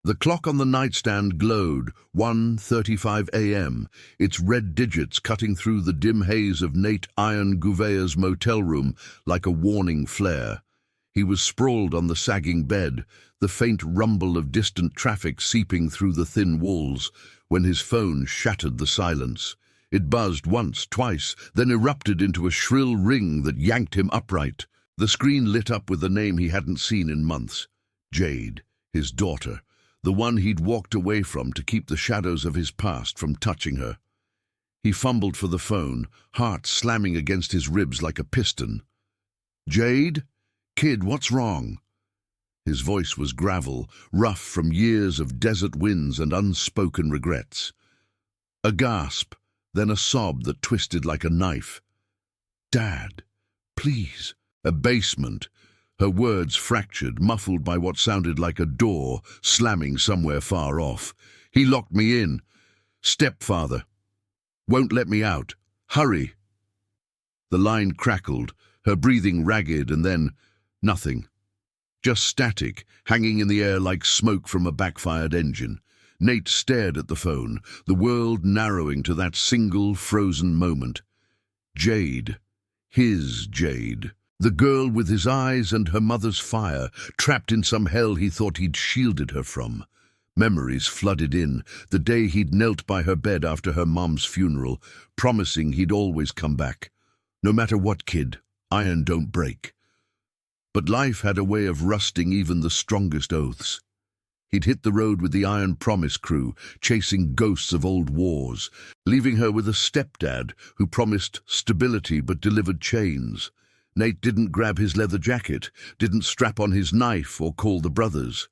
The clock on the nightstand glowed, 1:35 a.m., its red digits cutting through the dim haze of Nate Iron Gouvea's motel room like a warning flare. He was sprawled on the sagging bed, the faint rumble of distant traffic seeping through the thin walls, when his phone shattered the silence. It buzzed once, twice, then erupted into a shrill ring that yanked him upright. The screen lit up with the name he hadn't seen in months. Jade, his daughter. The one he'd walked away from to keep the shadows of his past from touching her. He fumbled for the phone, heart slamming against his ribs like a piston. "Jade? Kid, what's wrong?" His voice was gravel, rough from years of desert winds and unspoken regrets. A gasp, then a sob that twisted like a knife. "Dad, please." Abasement. Her words fractured, muffled by what sounded like a door slamming somewhere far off. "He locked me in. Stepfather. Won't let me out. Hurry." The line crackled, her breathing ragged, and then nothing. Just static, hanging in the air like smoke from a backfired engine. Nate stared at the phone, the world narrowing to that single frozen moment. Jade. His Jade. The girl with his eyes and her mother's fire, trapped in some hell he thought he'd shielded her from. Memories flooded in, the day he'd knelt by her bed after her mom's funeral, promising he'd always come back. No matter what, kid, iron don't break. But life had a way of rusting even the strongest oaths. He'd hit the road with the Iron Promise crew, chasing ghosts of old wars, leaving her with a stepdad who promised stability but delivered chains. Nate didn't grab his leather jacket, didn't strap on his knife or call the brothers.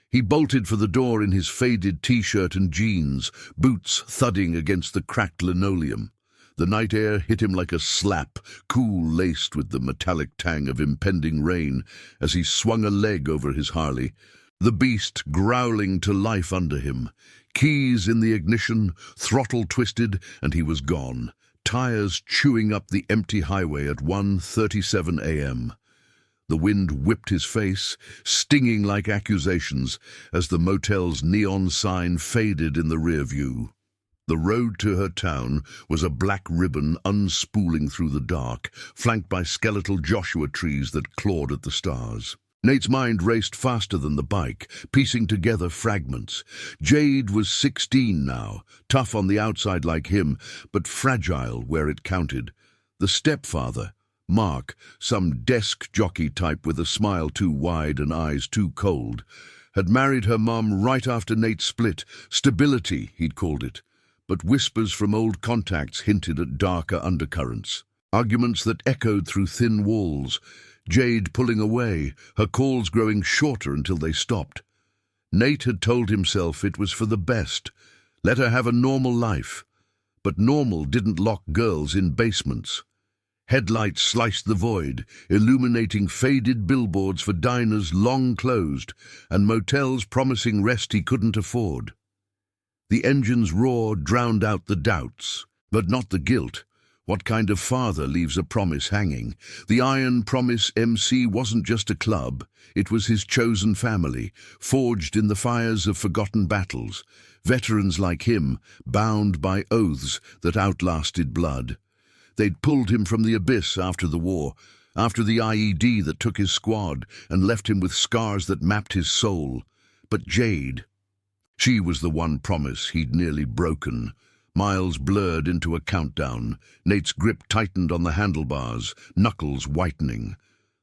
He bolted for the door in his faded t-shirt and jeans, boots thudding against the cracked linoleum. The night air hit him like a slap, cool laced with the metallic tang of impending rain as he swung a leg over his Harley, the beast growling to life under him. Keys in the ignition, throttle twisted, and he was gone. Tires chewing up the empty highway at 1:37 a.m. The wind whipped his face, stinging like accusations, as the motel's neon sign faded in the rear view. The road to her town was a black ribbon unspooling through the dark, flanked by skeletal Joshua trees that clawed at the stars. Nate's mind raced faster than the bike, piecing together fragments. Jade was 16 now, tough on the outside like him, but fragile where it counted. The stepfather, Mark, some desk jockey type with a smile too wide and eyes too cold, had married her mom right after Nate split. Stability, he'd called it. But whispers from old contacts hinted at darker undercurrents. Arguments that echoed through thin walls. Jade pulling away, her calls growing shorter until they stopped. Nate had told himself it was for the best. Let her have a normal life. But normal didn't lock girls in basements. Headlights sliced the void, illuminating faded billboards for diners long closed and motels promising rest he couldn't afford. The engine's roar drowned out the doubts, but not the guilt. What kind of father leaves a promise hanging? The Iron Promise MC wasn't just a club. It was his chosen family, forged in the fires of forgotten battles. Veterans like him, bound by oaths that outlasted blood. They'd pulled him from the abyss after the war, after the IED that took his squad and left him with scars that mapped his soul. But Jade, she was the one promise he'd nearly broken. Miles blurred into a countdown. Nate's grip tightened on the handlebars, knuckles whitening.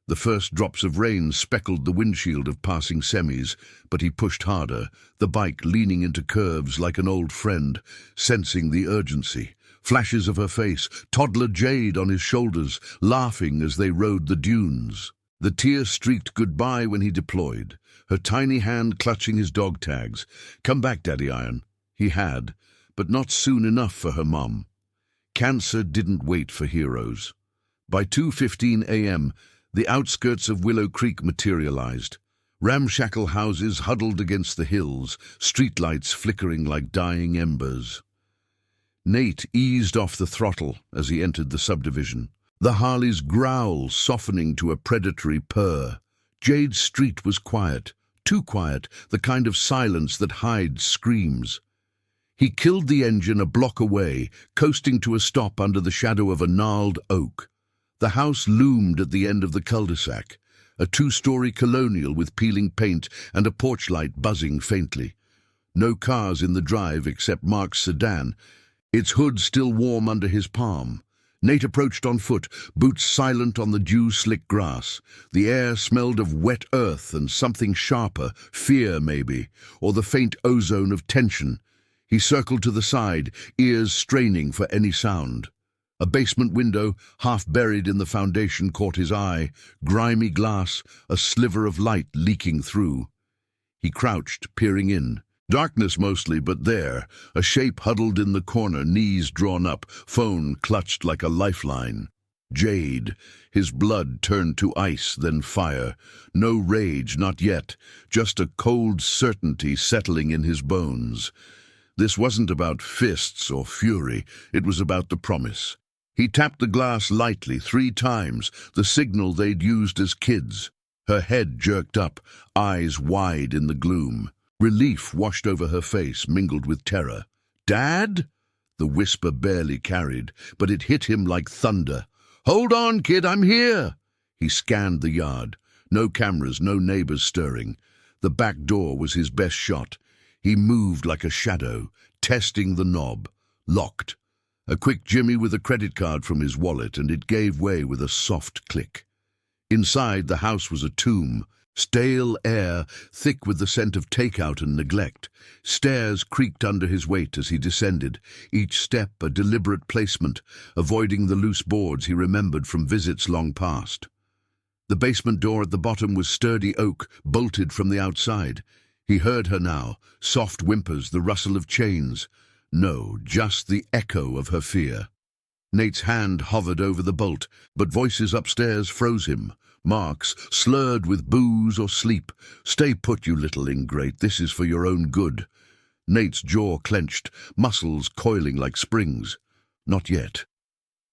The first drops of rain speckled the windshield of passing semis, but he pushed harder, the bike leaning into curves like an old friend, sensing the urgency. Flashes of her face, toddler Jade on his shoulders, laughing as they rode the dunes. The tear-streaked goodbye when he deployed, her tiny hand clutching his dog tags. "Come back, Daddy Iron." He had, but not soon enough for her mom. Cancer didn't wait for heroes. By 2:15 a.m., the outskirts of Willow Creek materialized. Ramshackle houses huddled against the hills, streetlights flickering like dying embers. Nate eased off the throttle as he entered the subdivision, the Harley's growl softening to a predatory purr. Jade's street was quiet, too quiet, the kind of silence that hides screams. He killed the engine a block away, coasting to a stop under the shadow of a gnarled oak. The house loomed at the end of the cul-de-sac, a two-story colonial with peeling paint and a porch light buzzing faintly. No cars in the drive except Mark's sedan, its hood still warm under his palm. Nate approached on foot, boots silent on the dew-slick grass. The air smelled of wet earth and something sharper, fear maybe, or the faint ozone of tension. He circled to the side, ears straining for any sound. A basement window, half buried in the foundation, caught his eye, grimy glass, a sliver of light leaking through. He crouched, peering in. Darkness mostly, but there, a shape huddled in the corner, knees drawn up, phone clutched like a lifeline. Jade. His blood turned to ice, then fire. No rage, not yet, just a cold certainty settling in his bones. This wasn't about fists or fury, it was about the promise. He tapped the glass lightly 3 times, the signal they'd used as kids. Her head jerked up, eyes wide in the gloom. Relief washed over her face, mingled with terror. "Dad?" The whisper barely carried, but it hit him like thunder. "Hold on, kid, I'm here!" He scanned the yard. No cameras, no neighbors stirring. The back door was his best shot. He moved like a shadow, testing the knob. Locked. A quick jimmy with a credit card from his wallet, and it gave way with a soft click. Inside, the house was a tomb. Stale air, thick with the scent of takeout and neglect. Stairs creaked under his weight as he descended, each step a deliberate placement, avoiding the loose boards he remembered from visits long past. The basement door at the bottom was sturdy oak, bolted from the outside. He heard her now, soft whimpers, the rustle of chains. No, just the echo of her fear. Nate's hand hovered over the bolt, but voices upstairs froze him. Mark's, slurred with booze or sleep. "Stay put, you little ingrate, this is for your own good." Nate's jaw clenched, muscles coiling like springs. Not yet.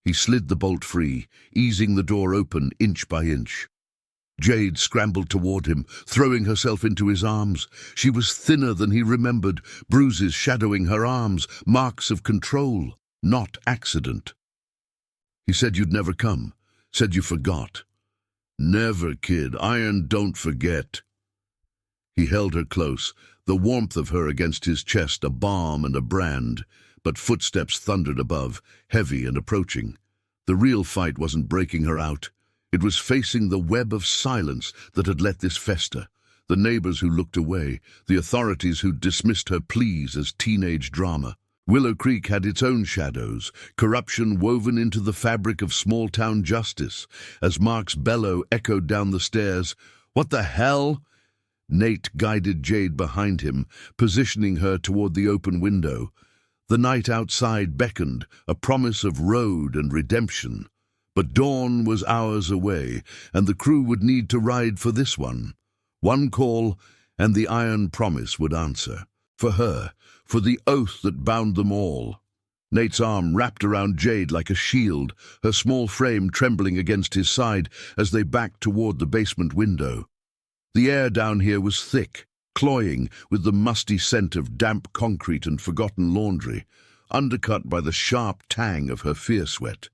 He slid the bolt free, easing the door open inch by inch. Jade scrambled toward him, throwing herself into his arms. She was thinner than he remembered, bruises shadowing her arms, marks of control, not accident. "He said you'd never come, said you forgot." "Never, kid. Iron don't forget." He held her close, the warmth of her against his chest a balm and a brand, but footsteps thundered above, heavy and approaching. The real fight wasn't breaking her out. It was facing the web of silence that had let this fester, the neighbors who looked away, the authorities who dismissed her pleas as teenage drama. Willow Creek had its own shadows, corruption woven into the fabric of small-town justice. As Mark's bellow echoed down the stairs, "What the hell?" Nate guided Jade behind him, positioning her toward the open window. The night outside beckoned, a promise of road and redemption. But dawn was hours away, and the crew would need to ride for this one. One call, and the iron promise would answer. For her, for the oath that bound them all. Nate's arm wrapped around Jade like a shield, her small frame trembling against his side as they backed toward the basement window. The air down here was thick, cloying with the musty scent of damp concrete and forgotten laundry, undercut by the sharp tang of her fear sweat.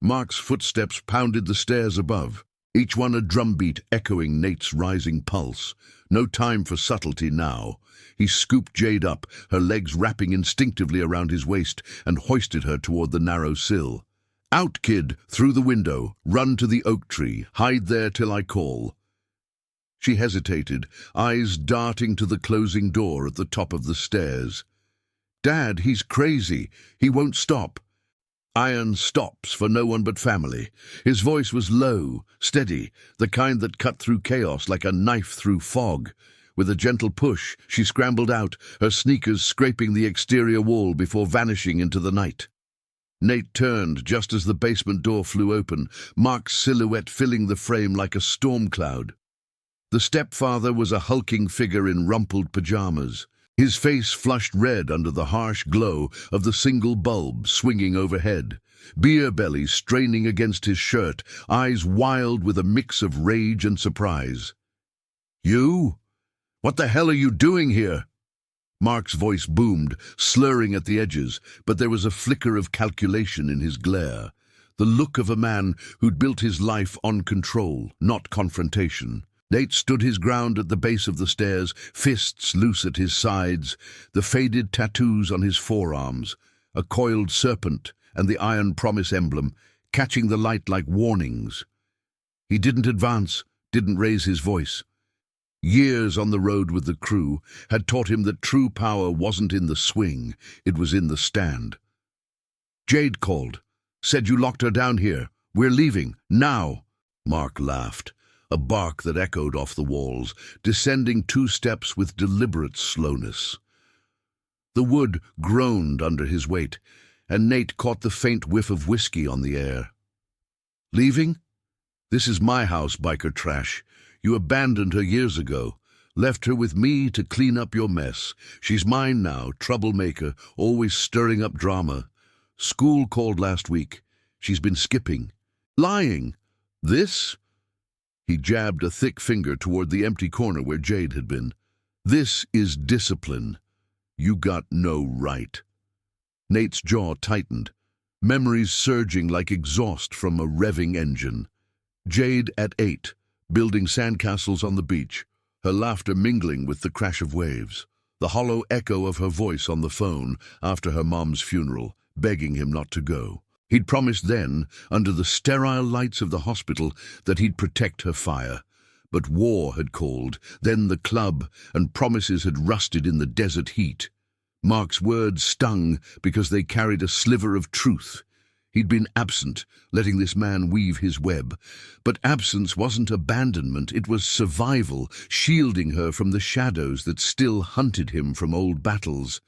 Mark's footsteps pounded the stairs above, each one a drumbeat echoing Nate's rising pulse. No time for subtlety now. He scooped Jade up, her legs wrapping instinctively around his waist, and hoisted her toward the narrow sill. "Out, kid, through the window, run to the oak tree, hide there till I call." She hesitated, eyes darting to the closing door at the top of the stairs. "Dad, he's crazy. He won't stop." Iron stops for no one but family. His voice was low, steady, the kind that cut through chaos like a knife through fog. With a gentle push, she scrambled out, her sneakers scraping the exterior wall before vanishing into the night. Nate turned just as the basement door flew open, Mark's silhouette filling the frame like a storm cloud. The stepfather was a hulking figure in rumpled pajamas. His face flushed red under the harsh glow of the single bulb swinging overhead. Beer belly straining against his shirt, eyes wild with a mix of rage and surprise. You? What the hell are you doing here? Mark's voice boomed, slurring at the edges, but there was a flicker of calculation in his glare. The look of a man who'd built his life on control, not confrontation. Nate stood his ground at the base of the stairs, fists loose at his sides, the faded tattoos on his forearms, a coiled serpent and the iron promise emblem, catching the light like warnings. He didn't advance, didn't raise his voice. Years on the road with the crew had taught him that true power wasn't in the swing, it was in the stand. Jade called. Said you locked her down here. We're leaving, now. Mark laughed, a bark that echoed off the walls, descending 2 steps with deliberate slowness. The wood groaned under his weight, and Nate caught the faint whiff of whiskey on the air. Leaving? This is my house, biker trash. You abandoned her years ago. Left her with me to clean up your mess. She's mine now, troublemaker, always stirring up drama. School called last week. She's been skipping. Lying. This? He jabbed a thick finger toward the empty corner where Jade had been. This is discipline. You got no right. Nate's jaw tightened, memories surging like exhaust from a revving engine. Jade at 8, building sandcastles on the beach, her laughter mingling with the crash of waves, the hollow echo of her voice on the phone after her mom's funeral, begging him not to go. He'd promised then, under the sterile lights of the hospital, that he'd protect her fire. But war had called, then the club, and promises had rusted in the desert heat. Mark's words stung because they carried a sliver of truth. He'd been absent, letting this man weave his web. But absence wasn't abandonment, it was survival, shielding her from the shadows that still hunted him from old battles.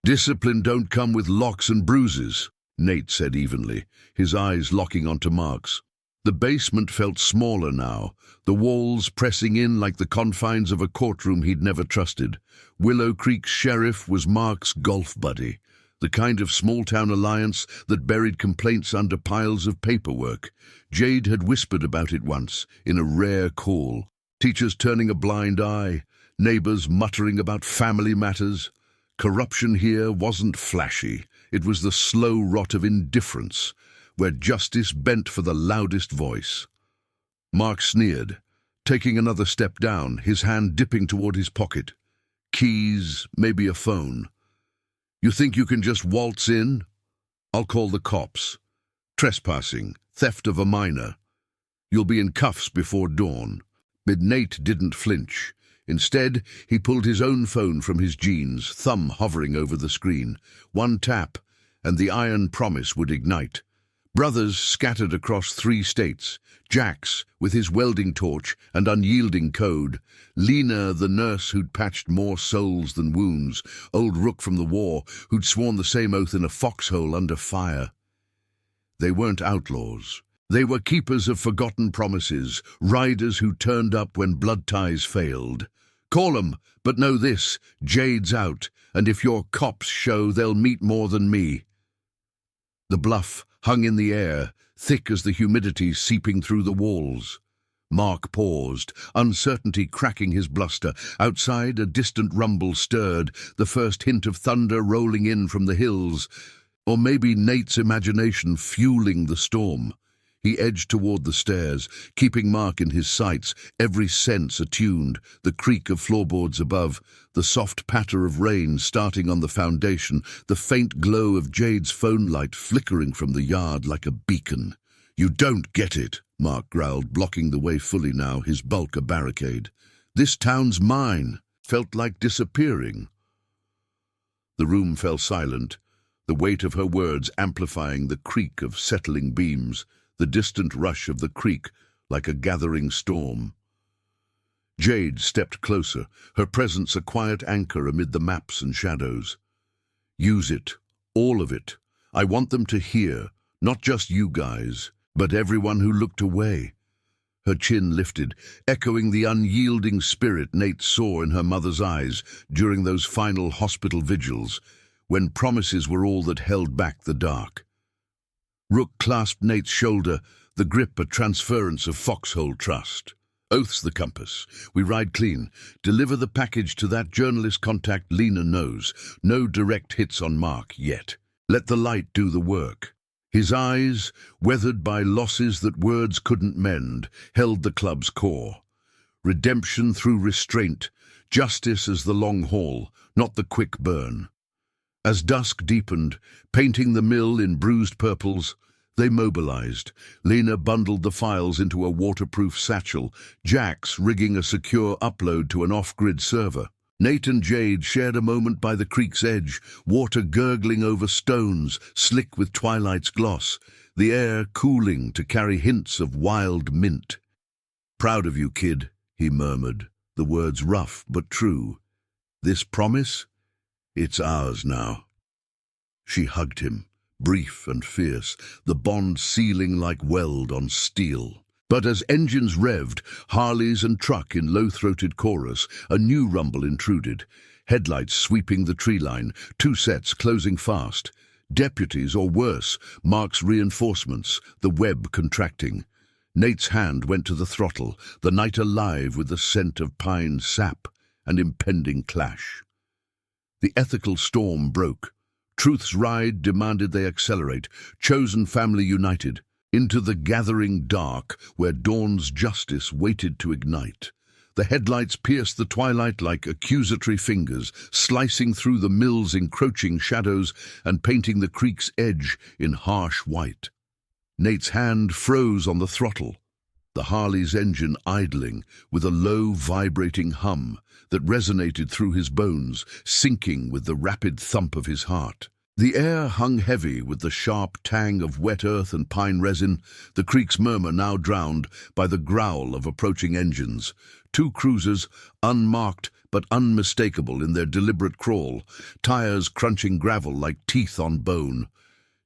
Discipline don't come with locks and bruises, Nate said evenly, his eyes locking onto Mark's. The basement felt smaller now, the walls pressing in like the confines of a courtroom he'd never trusted. Willow Creek's sheriff was Mark's golf buddy, the kind of small-town alliance that buried complaints under piles of paperwork. Jade had whispered about it once, in a rare call. Teachers turning a blind eye, neighbors muttering about family matters. Corruption here wasn't flashy. It was the slow rot of indifference, where justice bent for the loudest voice. Mark sneered, taking another step down, his hand dipping toward his pocket. Keys, maybe a phone. You think you can just waltz in? I'll call the cops. Trespassing, theft of a minor. You'll be in cuffs before dawn. But Nate didn't flinch. Instead, he pulled his own phone from his jeans, thumb hovering over the screen. One tap, and the iron promise would ignite. Brothers scattered across 3 states. Jax, with his welding torch and unyielding code. Lena, the nurse who'd patched more souls than wounds. Old Rook from the war, who'd sworn the same oath in a foxhole under fire. They weren't outlaws. They were keepers of forgotten promises, riders who turned up when blood ties failed. Call 'em, but know this, Jade's out, and if your cops show, they'll meet more than me. The bluff hung in the air, thick as the humidity seeping through the walls. Mark paused, uncertainty cracking his bluster. Outside, a distant rumble stirred, the first hint of thunder rolling in from the hills. Or maybe Nate's imagination fueling the storm. He edged toward the stairs, keeping Mark in his sights, every sense attuned, the creak of floorboards above, the soft patter of rain starting on the foundation, the faint glow of Jade's phone light flickering from the yard like a beacon. You don't get it, Mark growled, blocking the way fully now, his bulk a barricade. This town's mine. Felt like disappearing. The room fell silent, the weight of her words amplifying the creak of settling beams, the distant rush of the creek like a gathering storm. Jade stepped closer, her presence a quiet anchor amid the maps and shadows. Use it, all of it. I want them to hear, not just you guys, but everyone who looked away. Her chin lifted, echoing the unyielding spirit Nate saw in her mother's eyes during those final hospital vigils, when promises were all that held back the dark. Rook clasped Nate's shoulder, the grip a transference of foxhole trust. Oath's the compass. We ride clean. Deliver the package to that journalist contact Lena knows. No direct hits on Mark yet. Let the light do the work. His eyes, weathered by losses that words couldn't mend, held the club's core. Redemption through restraint, justice as the long haul, not the quick burn. As dusk deepened, painting the mill in bruised purples, they mobilized. Lena bundled the files into a waterproof satchel, Jax rigging a secure upload to an off-grid server. Nate and Jade shared a moment by the creek's edge, water gurgling over stones, slick with twilight's gloss, the air cooling to carry hints of wild mint. "Proud of you, kid," he murmured, the words rough but true. "This promise? It's ours now." She hugged him, brief and fierce, the bond sealing like weld on steel. But as engines revved, Harleys and truck in low-throated chorus, a new rumble intruded. Headlights sweeping the tree line, two sets closing fast. Deputies, or worse, Mark's reinforcements, the web contracting. Nate's hand went to the throttle, the night alive with the scent of pine sap and impending clash. The ethical storm broke. Truth's ride demanded they accelerate, chosen family united, into the gathering dark where dawn's justice waited to ignite. The headlights pierced the twilight like accusatory fingers, slicing through the mill's encroaching shadows and painting the creek's edge in harsh white. Nate's hand froze on the throttle, the Harley's engine idling with a low, vibrating hum that resonated through his bones, sinking with the rapid thump of his heart. The air hung heavy with the sharp tang of wet earth and pine resin, the creek's murmur now drowned by the growl of approaching engines. Two cruisers, unmarked but unmistakable in their deliberate crawl, tires crunching gravel like teeth on bone.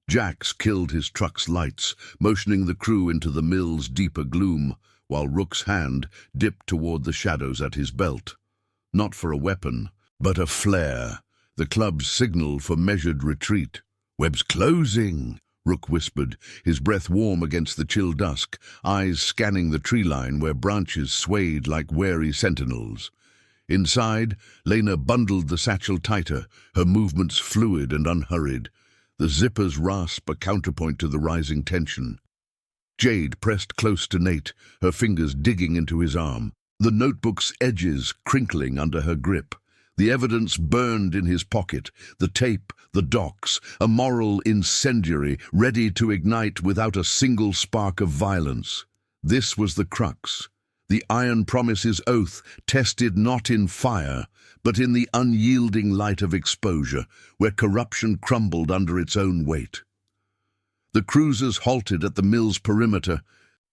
Jax killed his truck's lights, motioning the crew into the mill's deeper gloom, while Rook's hand dipped toward the shadows at his belt. Not for a weapon, but a flare, the club's signal for measured retreat. "Web's closing," Rook whispered, his breath warm against the chill dusk, eyes scanning the tree line where branches swayed like wary sentinels. Inside, Lena bundled the satchel tighter, her movements fluid and unhurried, the zipper's rasp a counterpoint to the rising tension. Jade pressed close to Nate, her fingers digging into his arm, the notebook's edges crinkling under her grip. The evidence burned in his pocket, the tape, the docs, a moral incendiary ready to ignite without a single spark of violence. This was the crux. The iron promise's oath tested not in fire, but in the unyielding light of exposure, where corruption crumbled under its own weight. The cruisers halted at the mill's perimeter,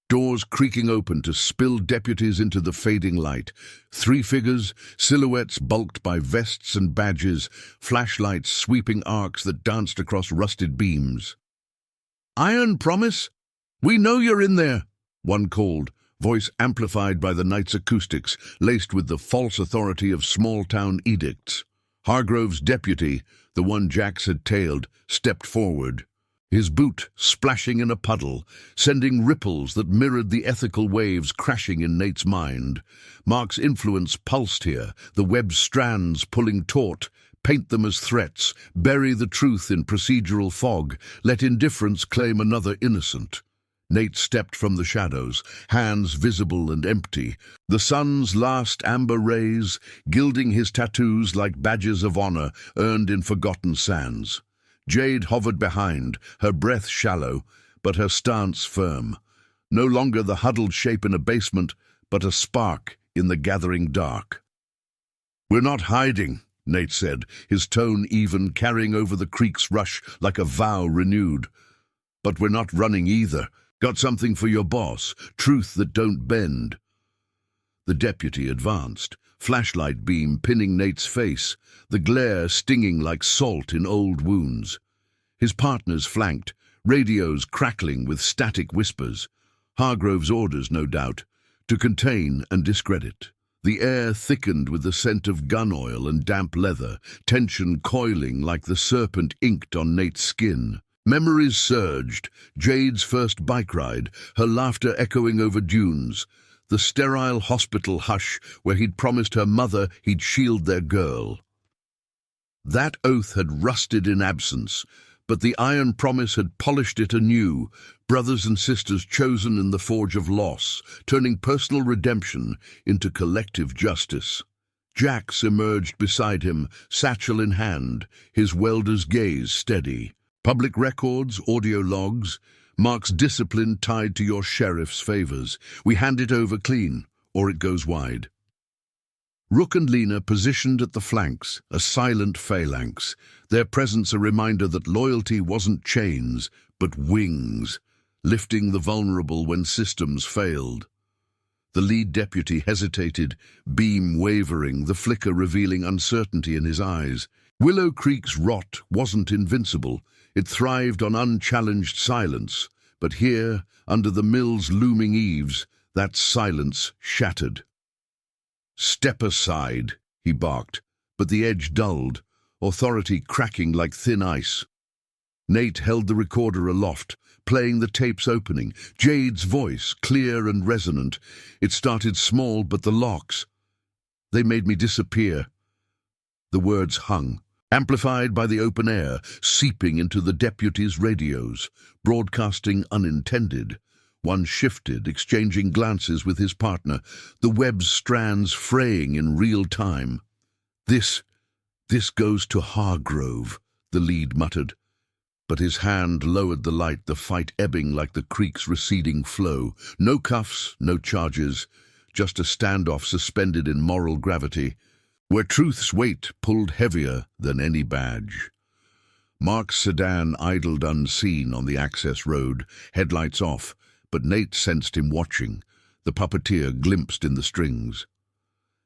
doors creaking open to spill deputies into the fading light. Three figures, silhouettes bulked by vests and badges, flashlights sweeping arcs that danced across rusted beams. "Iron promise? We know you're in there," one called, voice amplified by the night's acoustics, laced with the false authority of small-town edicts. Hargrove's deputy, the one Jax had tailed, stepped forward, his boot splashing in a puddle, sending ripples that mirrored the ethical waves crashing in Nate's mind. Mark's influence pulsed here, the web strands pulling taut. Paint them as threats, bury the truth in procedural fog, let indifference claim another innocent. Nate stepped from the shadows, hands visible and empty, the sun's last amber rays gilding his tattoos like badges of honor earned in forgotten sands. Jade hovered behind, her breath shallow, but her stance firm. No longer the huddled shape in a basement, but a spark in the gathering dark. "We're not hiding," Nate said, his tone even, carrying over the creek's rush like a vow renewed. "But we're not running either. Got something for your boss, truth that don't bend." The deputy advanced, flashlight beam pinning Nate's face, the glare stinging like salt in old wounds. His partners flanked, radios crackling with static whispers. Hargrove's orders, no doubt, to contain and discredit. The air thickened with the scent of gun oil and damp leather, tension coiling like the serpent inked on Nate's skin. Memories surged, Jade's first bike ride, her laughter echoing over dunes, the sterile hospital hush where he'd promised her mother he'd shield their girl. That oath had rusted in absence, but the iron promise had polished it anew, brothers and sisters chosen in the forge of loss, turning personal redemption into collective justice. Jax emerged beside him, satchel in hand, his welder's gaze steady. Public records, audio logs, Mark's discipline tied to your sheriff's favors. We hand it over clean, or it goes wide. Rook and Lena positioned at the flanks, a silent phalanx, their presence a reminder that loyalty wasn't chains, but wings, lifting the vulnerable when systems failed. The lead deputy hesitated, beam wavering, the flicker revealing uncertainty in his eyes. Willow Creek's rot wasn't invincible. It thrived on unchallenged silence. But here, under the mill's looming eaves, that silence shattered. "Step aside," he barked, but the edge dulled, authority cracking like thin ice. Nate held the recorder aloft, playing the tape's opening. Jade's voice, clear and resonant. It started small, but the locks, they made me disappear. The words hung, amplified by the open air, seeping into the deputy's radios, broadcasting unintended. One shifted, exchanging glances with his partner, the web's strands fraying in real time. This goes to Hargrove," the lead muttered. But his hand lowered the light, the fight ebbing like the creek's receding flow. No cuffs, no charges, just a standoff suspended in moral gravity, where truth's weight pulled heavier than any badge. Mark's sedan idled unseen on the access road, headlights off, but Nate sensed him watching, the puppeteer glimpsed in the strings.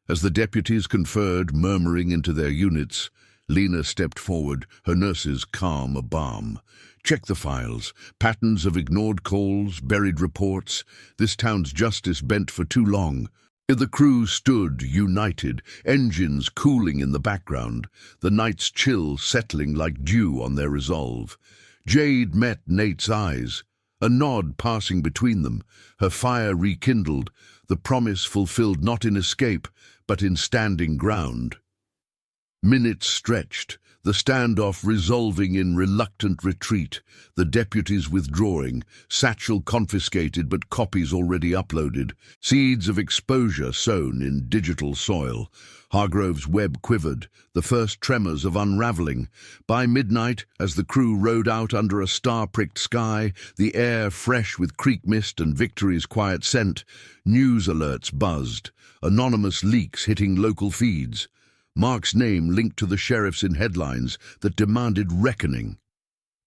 As the deputies conferred, murmuring into their units, Lena stepped forward, her nurses calm a balm. "Check the files. Patterns of ignored calls, buried reports. This town's justice bent for too long." The crew stood, united, engines cooling in the background, the night's chill settling like dew on their resolve. Jade met Nate's eyes, a nod passing between them, her fire rekindled, the promise fulfilled not in escape, but in standing ground. Minutes stretched, the standoff resolving in reluctant retreat, the deputies withdrawing, satchel confiscated but copies already uploaded, seeds of exposure sown in digital soil. Hargrove's web quivered, the first tremors of unraveling. By midnight, as the crew rode out under a star-pricked sky, the air fresh with creek mist and victory's quiet scent, news alerts buzzed, anonymous leaks hitting local feeds. Mark's name linked to the sheriffs in headlines that demanded reckoning.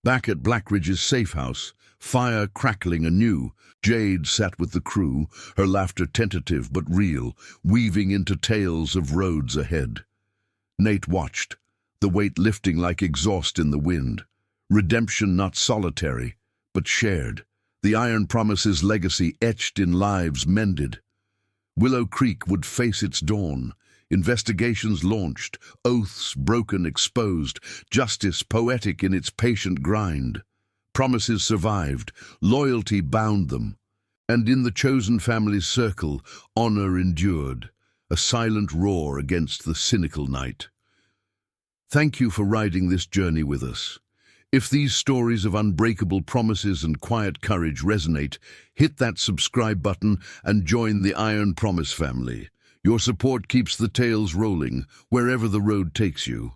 Back at Blackridge's safe house, fire crackling anew, Jade sat with the crew, her laughter tentative but real, weaving into tales of roads ahead. Nate watched, the weight lifting like exhaust in the wind. Redemption not solitary, but shared. The Iron Promise's legacy etched in lives mended. Willow Creek would face its dawn. Investigations launched, oaths broken, exposed, justice poetic in its patient grind. Promises survived, loyalty bound them, and in the chosen family's circle, honor endured, a silent roar against the cynical night. Thank you for riding this journey with us. If these stories of unbreakable promises and quiet courage resonate, hit that subscribe button and join the Iron Promise family. Your support keeps the tales rolling, wherever the road takes you.